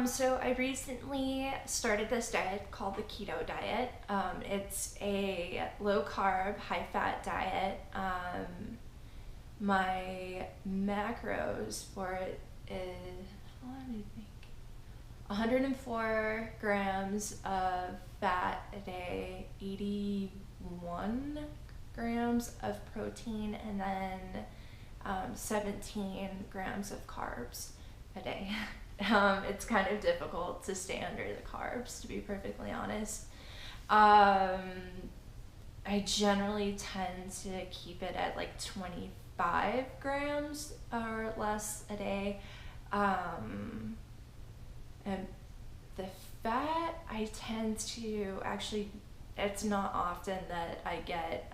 So I recently started this diet called the keto diet. It's a low carb, high fat diet. My macros for it is, let me think, 104 grams of fat a day, 81 grams of protein, and then 17 grams of carbs a day. It's kind of difficult to stay under the carbs, to be perfectly honest. I generally tend to keep it at like 25 grams or less a day. And the fat, I tend to actually, it's not often that I get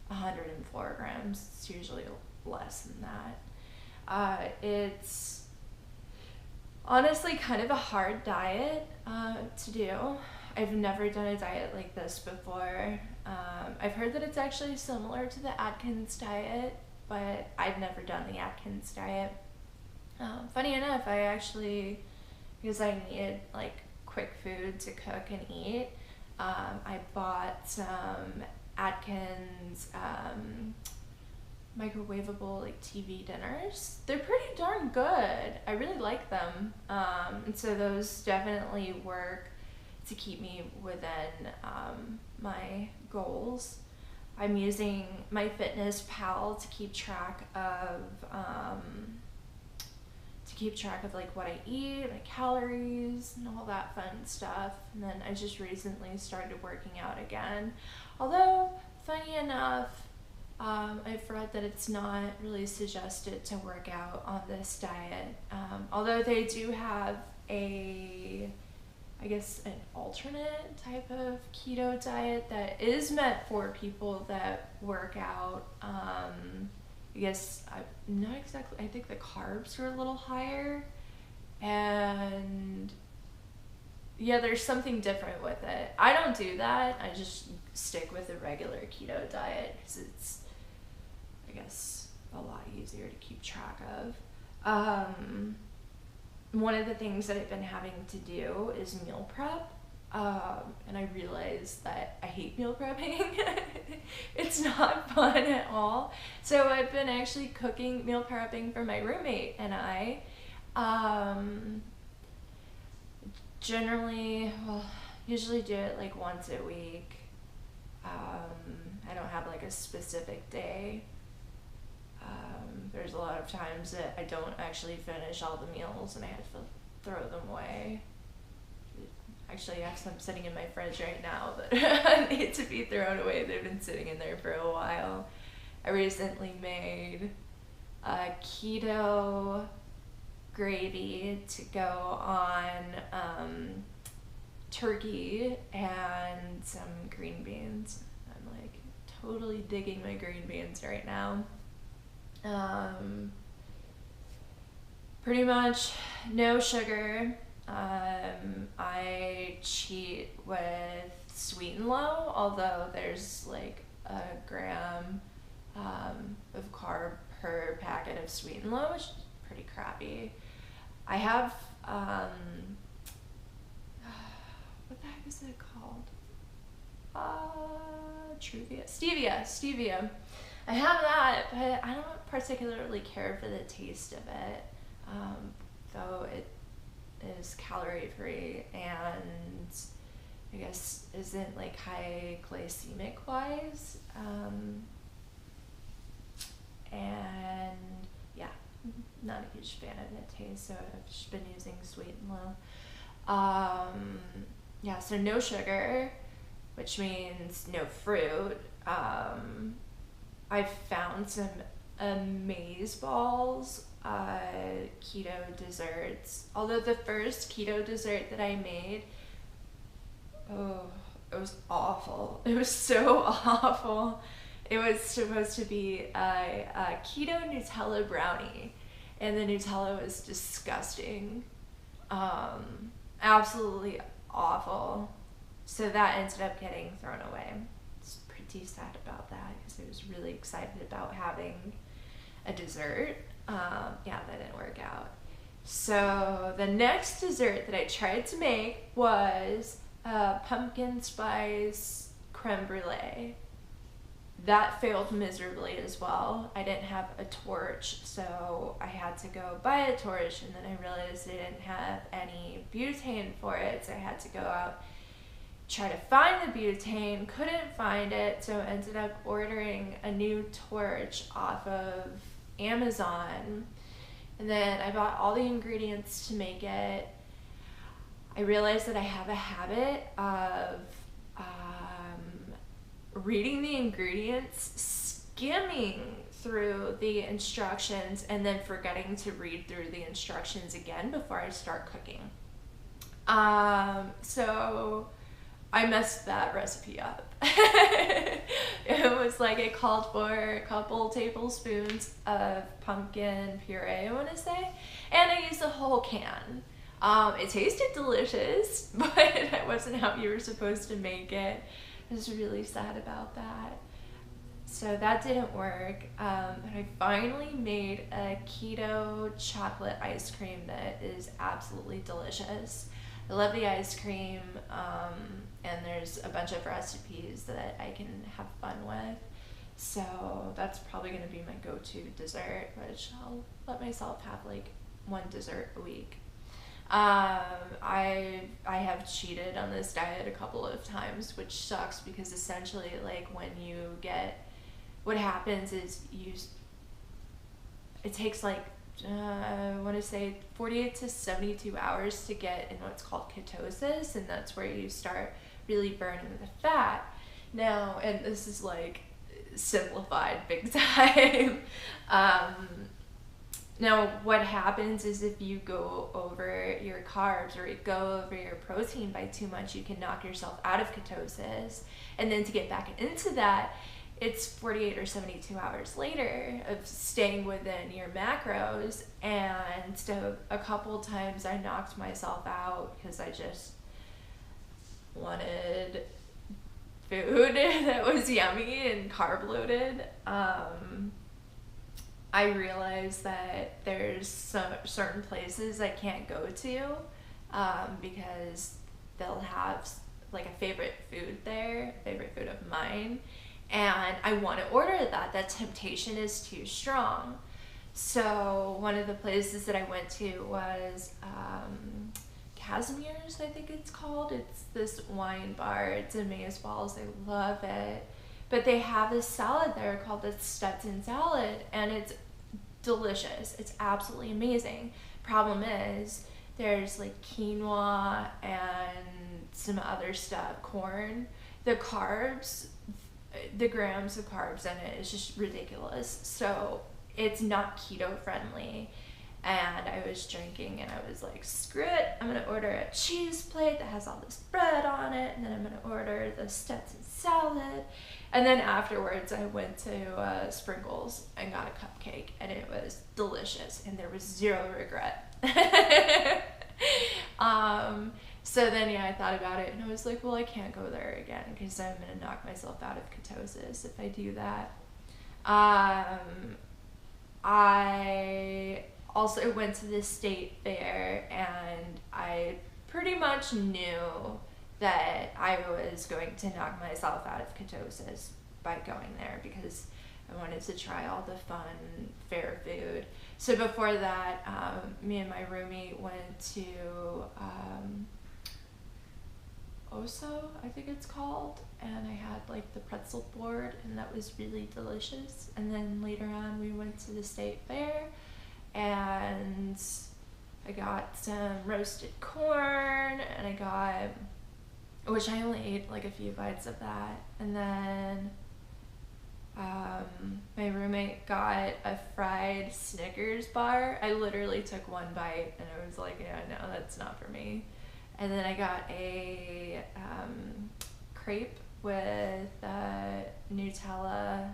104 grams. It's usually less than that. It's honestly kind of a hard diet to do. I've never done a diet like this before. I've heard that it's actually similar to the Atkins diet, but I've never done the Atkins diet. Funny enough, I actually, because I needed like quick food to cook and eat, I bought some Atkins microwavable like TV dinners. They're pretty darn good. I really like them. And so those definitely work to keep me within my goals. I'm using MyFitnessPal to keep track of like what I eat, my calories, and all that fun stuff. And then I just recently started working out again. Although, funny enough, I've read that it's not really suggested to work out on this diet. Although they do have I guess an alternate type of keto diet that is meant for people that work out. I guess I'm not exactly, I think the carbs are a little higher, and yeah, there's something different with it. I don't do that. I just stick with the regular keto diet because it's, I guess, a lot easier to keep track of. One of the things that I've been having to do is meal prep. And I realized that I hate meal prepping. It's not fun at all. So I've been actually cooking, meal prepping for my roommate and I. Usually do it like once a week. I don't have like a specific day. There's a lot of times that I don't actually finish all the meals and I have to throw them away. Actually, I have some sitting in my fridge right now that need to be thrown away. They've been sitting in there for a while. I recently made a keto gravy to go on turkey and some green beans. I'm like totally digging my green beans right now. Pretty much no sugar. I cheat with sweet and low, although there's like a gram of carb per packet of sweet and low, which is pretty crappy. I have what the heck is it called? Stevia. I have that, but I don't particularly care for the taste of it, though it is calorie free and I guess isn't like high glycemic wise. And yeah, not a huge fan of the taste, so I've just been using sweet and low. Yeah, so no sugar, which means no fruit. I found some amaze balls keto desserts. Although the first keto dessert that I made, it was awful. It was so awful. It was supposed to be a keto Nutella brownie, and the Nutella was disgusting. Absolutely awful. So that ended up getting thrown away. It's pretty sad about that because I was really excited about having a dessert. Yeah, that didn't work out. So the next dessert that I tried to make was a pumpkin spice creme brulee. That failed miserably as well. I didn't have a torch, so I had to go buy a torch, and then I realized I didn't have any butane for it, so I had to go out, try to find the butane, couldn't find it, so ended up ordering a new torch off of Amazon. And then I bought all the ingredients to make it. I realized that I have a habit of reading the ingredients, skimming through the instructions, and then forgetting to read through the instructions again before I start cooking. So I messed that recipe up. It was like it called for a couple tablespoons of pumpkin puree, I want to say, and I used the whole can. It tasted delicious, but that wasn't how you were supposed to make it. I was really sad about that. So that didn't work. But I finally made a keto chocolate ice cream that is absolutely delicious. I love the ice cream, and there's a bunch of recipes that I can have fun with. So that's probably going to be my go-to dessert, which I'll let myself have like one dessert a week. I have cheated on this diet a couple of times, which sucks because essentially, like, when you get, what happens is it takes like I want to say 48 to 72 hours to get in what's called ketosis, and that's where you start really burning the fat. Now, and this is like simplified big time. Now, what happens is if you go over your carbs or you go over your protein by too much, you can knock yourself out of ketosis. And then to get back into that, it's 48 or 72 hours later of staying within your macros. And so a couple times I knocked myself out because I just wanted food that was yummy and carb loaded. I realized that there's certain places I can't go to because they'll have like a favorite food there, favorite food of mine, and I want to order that. That temptation is too strong. So one of the places that I went to was Casimir's, I think it's called. It's this wine bar. It's amazeballs. I love it. But they have this salad there called the Stetson salad, and it's delicious. It's absolutely amazing. Problem is, there's like quinoa and some other stuff, corn. The carbs, the grams of carbs in it is just ridiculous. So it's not keto friendly. And I was drinking and I was like, screw it, I'm gonna order a cheese plate that has all this bread on it, and then I'm gonna order the Stetson salad. And then afterwards I went to Sprinkles and got a cupcake, and it was delicious and there was zero regret. So then yeah, I thought about it and I was like, well, I can't go there again because I'm gonna knock myself out of ketosis if I do that. I also went to the state fair, and I pretty much knew that I was going to knock myself out of ketosis by going there because I wanted to try all the fun fair food. So before that, me and my roomie went to Oso, I think it's called, and I had like the pretzel board, and that was really delicious. And then later on we went to the state fair, and I got some roasted corn, and I got, which I only ate like a few bites of that, and then my roommate got a fried Snickers bar. I literally took one bite and I was like, yeah, no, that's not for me. And then I got a crepe with Nutella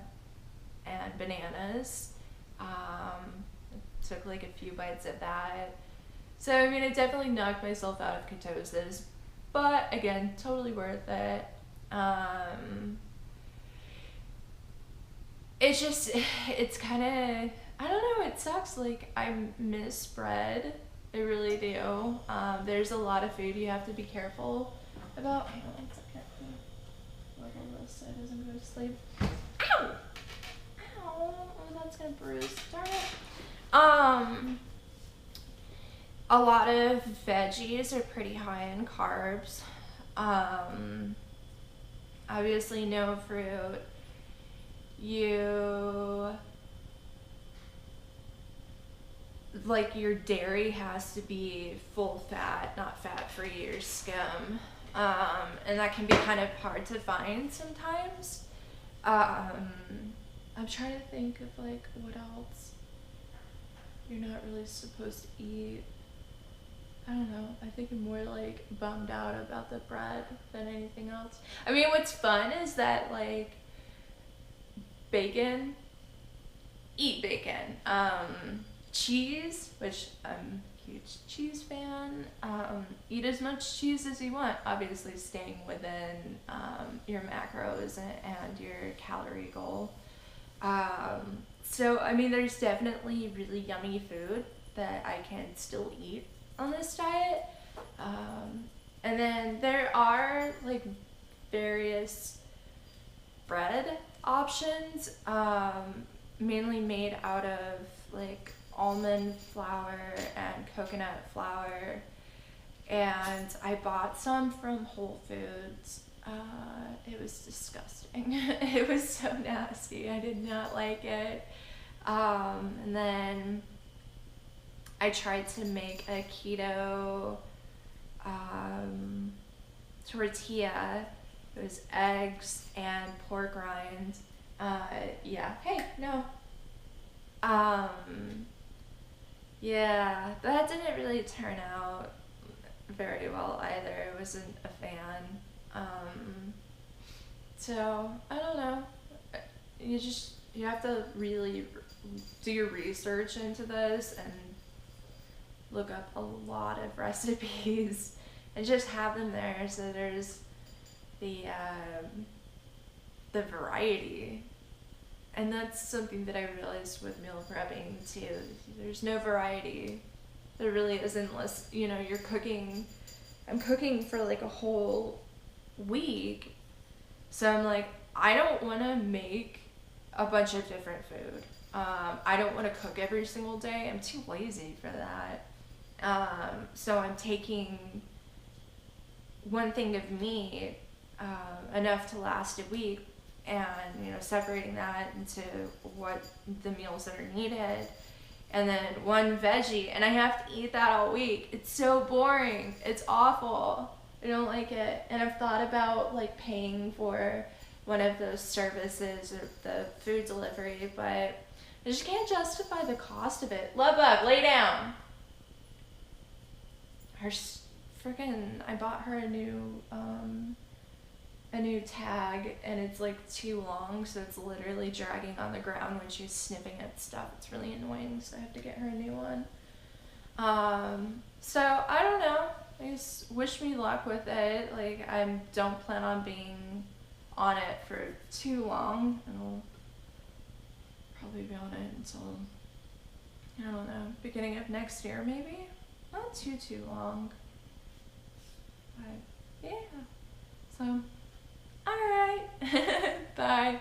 and bananas. Took like a few bites of that. So I mean, I definitely knocked myself out of ketosis, but again, totally worth it. It's just, it's kind of, I don't know, it sucks. Like, I miss bread, I really do. There's a lot of food you have to be careful about. Hang on one second. Level this so it doesn't go to sleep. Ow! Ow! Oh, that's gonna bruise. Darn it. A lot of veggies are pretty high in carbs. Obviously no fruit. Your dairy has to be full fat, not fat free or skim. And that can be kind of hard to find sometimes. I'm trying to think of what else you're not really supposed to eat. I don't know. I think I'm more bummed out about the bread than anything else. I mean, what's fun is that bacon, eat bacon. Cheese, which I'm a huge cheese fan. Eat as much cheese as you want, obviously staying within your macros and your calorie goal. So, I mean, there's definitely really yummy food that I can still eat on this diet. And then there are various bread options, mainly made out of almond flour and coconut flour. And I bought some from Whole Foods. It was disgusting. It was so nasty. I did not like it. And then I tried to make a keto tortilla. It was eggs and pork rinds. Yeah. Hey, no. Yeah, that didn't really turn out very well either. I wasn't a fan. So I don't know. You have to really do your research into this and look up a lot of recipes and just have them there so there's the variety. And that's something that I realized with meal prepping too. There's no variety. There really isn't unless, you're cooking. I'm cooking for a whole week. So I'm I don't want to make a bunch of different food. I don't want to cook every single day. I'm too lazy for that. So I'm taking one thing of meat, enough to last a week, and separating that into what the meals that are needed, and then one veggie, and I have to eat that all week. It's so boring. It's awful. I don't like it. And I've thought about paying for one of those services or the food delivery, but I just can't justify the cost of it. Love Bug, lay down. I bought her a new tag, and it's too long, so it's literally dragging on the ground when she's sniffing at stuff. It's really annoying, so I have to get her a new one. So I don't know. I just wish me luck with it. I don't plan on being on it for too long, and I'll probably be on it until, I don't know, beginning of next year maybe. Not too long. But yeah. So, alright. Bye.